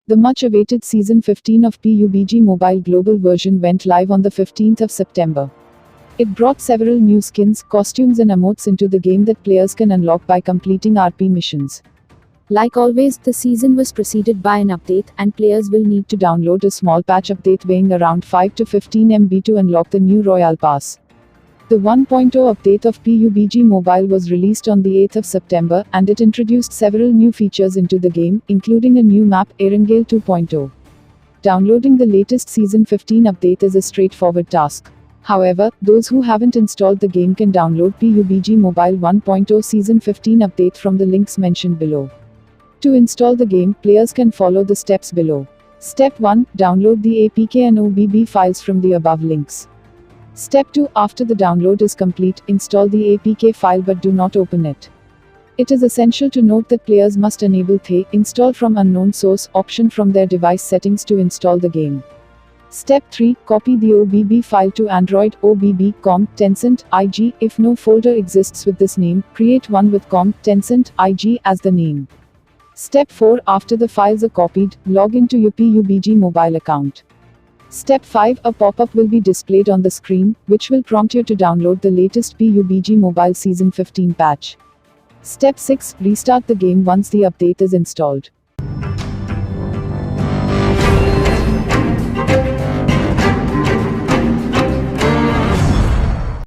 The much-awaited Season 15 of PUBG Mobile Global version went live on the 15th of September. It brought several new skins, costumes and emotes into the game that players can unlock by completing RP missions. Like always, the season was preceded by an update, and players will need to download a small patch update weighing around 5 to 15 MB to unlock the new Royale Pass. The 1.0 update of PUBG Mobile was released on the 8th of September, and it introduced several new features into the game, including a new map, Erangel 2.0. Downloading the latest Season 15 update is a straightforward task. However, those who haven't installed the game can download PUBG Mobile 1.0 Season 15 update from the links mentioned below. To install the game, players can follow the steps below. Step 1. Download the APK and OBB files from the above links. Step 2. After the download is complete, install the APK file but do not open it. It is essential to note that players must enable the Install from Unknown Source option from their device settings to install the game. Step 3. Copy the OBB file to Android, OBB, com.tencent.ig. If no folder exists with this name, create one with com.tencent.ig as the name. Step 4. After the files are copied, log into your PUBG Mobile account. Step 5. A pop-up will be displayed on the screen, which will prompt you to download the latest PUBG Mobile Season 15 patch. Step 6. Restart the game once the update is installed.